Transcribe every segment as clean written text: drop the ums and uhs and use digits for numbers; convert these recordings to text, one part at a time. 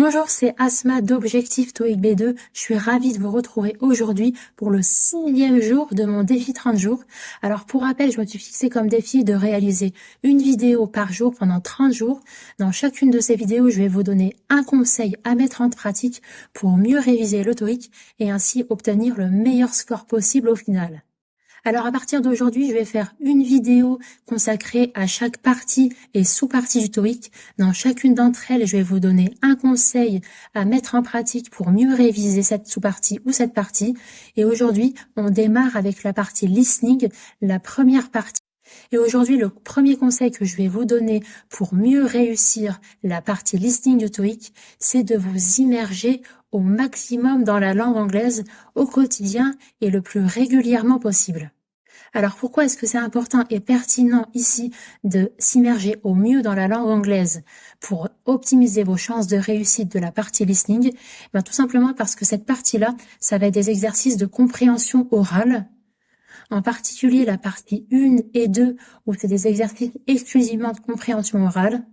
Bonjour, c'est Asma d'Objectif TOEIC B2. Je suis ravie de vous retrouver aujourd'hui pour le 6e jour de mon défi 30 jours. Alors pour rappel, je me suis fixé comme défi de réaliser une vidéo par jour pendant 30 jours. Dans chacune de ces vidéos, je vais vous donner un conseil à mettre en pratique pour mieux réviser le TOEIC et ainsi obtenir le meilleur score possible au final. Alors à partir d'aujourd'hui, je vais faire une vidéo consacrée à chaque partie et sous-partie du TOEIC. Dans chacune d'entre elles, je vais vous donner un conseil à mettre en pratique pour mieux réviser cette sous-partie ou cette partie. Et aujourd'hui, on démarre avec la partie listening, la première partie. Et aujourd'hui, le premier conseil que je vais vous donner pour mieux réussir la partie listening du TOEIC, c'est de vous immerger au maximum dans la langue anglaise au quotidien et le plus régulièrement possible. Alors pourquoi est-ce que c'est important et pertinent ici de s'immerger au mieux dans la langue anglaise pour optimiser vos chances de réussite de la partie listening? Tout simplement parce que cette partie-là, ça va être des exercices de compréhension orale, en particulier la partie 1 et 2 où c'est des exercices exclusivement de compréhension orale.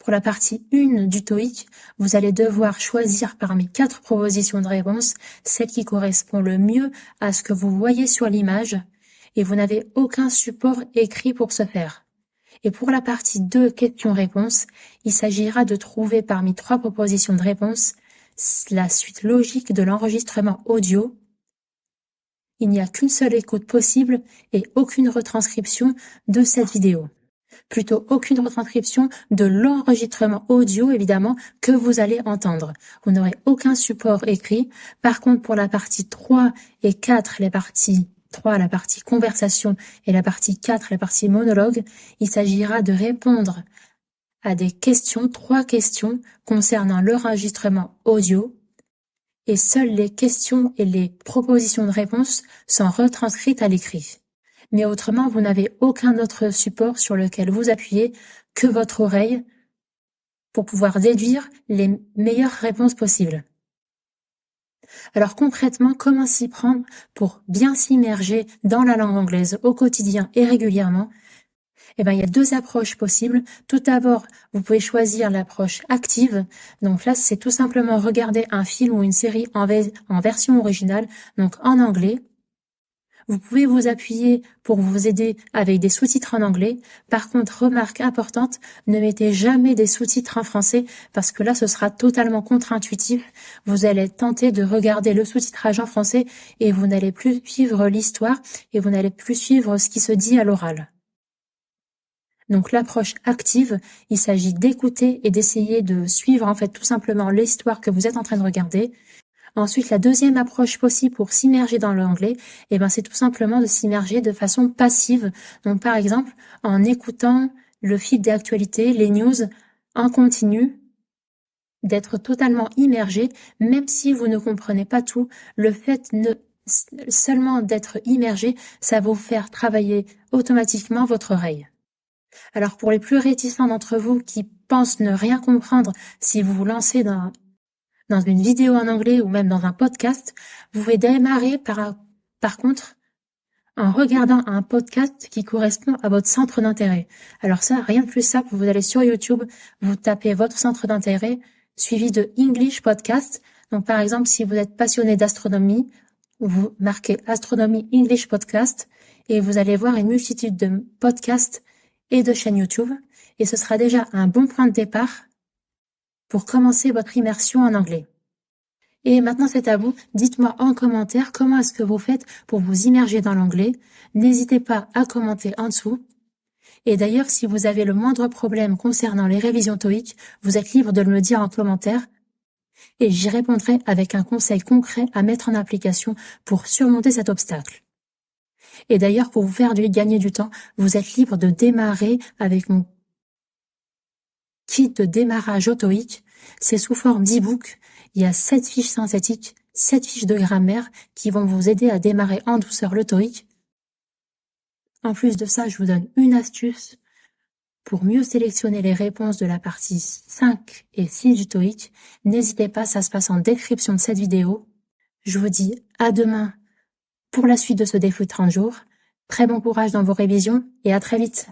Pour la partie 1 du TOEIC, vous allez devoir choisir parmi 4 propositions de réponse celle qui correspond le mieux à ce que vous voyez sur l'image et vous n'avez aucun support écrit pour ce faire. Et pour la partie 2 questions-réponses, il s'agira de trouver parmi 3 propositions de réponse la suite logique de l'enregistrement audio. Il n'y a qu'une seule écoute possible et aucune retranscription de cette vidéo. Plutôt aucune retranscription de l'enregistrement audio, évidemment, que vous allez entendre. Vous n'aurez aucun support écrit. Par contre, pour la partie 3 et 4, les parties 3, la partie conversation, et la partie 4, la partie monologue, il s'agira de répondre à des questions, 3 questions concernant l'enregistrement audio, et seules les questions et les propositions de réponse sont retranscrites à l'écrit. Mais autrement, vous n'avez aucun autre support sur lequel vous appuyez que votre oreille pour pouvoir déduire les meilleures réponses possibles. Alors concrètement, comment s'y prendre pour bien s'immerger dans la langue anglaise au quotidien et régulièrement? Il y a 2 approches possibles. Tout d'abord, vous pouvez choisir l'approche active. Donc là, c'est tout simplement regarder un film ou une série en version originale, donc en anglais. Vous pouvez vous appuyer pour vous aider avec des sous-titres en anglais. Par contre, remarque importante, ne mettez jamais des sous-titres en français parce que là, ce sera totalement contre-intuitif. Vous allez tenter de regarder le sous-titrage en français et vous n'allez plus suivre l'histoire et vous n'allez plus suivre ce qui se dit à l'oral. Donc l'approche active, il s'agit d'écouter et d'essayer de suivre en fait tout simplement l'histoire que vous êtes en train de regarder. Ensuite, la deuxième approche possible pour s'immerger dans l'anglais, c'est tout simplement de s'immerger de façon passive. Donc, par exemple, en écoutant le fil d'actualité, les news en continu, d'être totalement immergé, même si vous ne comprenez pas tout. Le fait seulement d'être immergé, ça va vous faire travailler automatiquement votre oreille. Alors, pour les plus réticents d'entre vous qui pensent ne rien comprendre, si vous vous lancez dans une vidéo en anglais ou même dans un podcast, vous pouvez démarrer par contre en regardant un podcast qui correspond à votre centre d'intérêt. Alors ça, rien de plus simple, vous allez sur YouTube, vous tapez votre centre d'intérêt, suivi de English Podcast. Donc par exemple, si vous êtes passionné d'astronomie, vous marquez Astronomy English Podcast et vous allez voir une multitude de podcasts et de chaînes YouTube. Et ce sera déjà un bon point de départ pour commencer votre immersion en anglais. Et maintenant, c'est à vous. Dites-moi en commentaire comment est-ce que vous faites pour vous immerger dans l'anglais. N'hésitez pas à commenter en dessous. Et d'ailleurs, si vous avez le moindre problème concernant les révisions TOEIC, vous êtes libre de me dire en commentaire et j'y répondrai avec un conseil concret à mettre en application pour surmonter cet obstacle. Et d'ailleurs, pour vous faire gagner du temps, vous êtes libre de démarrer avec mon kit de démarrage au TOEIC. C'est sous forme d'e-book. Il y a 7 fiches synthétiques, 7 fiches de grammaire qui vont vous aider à démarrer en douceur le TOEIC. En plus de ça, je vous donne une astuce pour mieux sélectionner les réponses de la partie 5 et 6 du TOEIC. N'hésitez pas, ça se passe en description de cette vidéo. Je vous dis à demain pour la suite de ce défi de 30 jours. Très bon courage dans vos révisions et à très vite.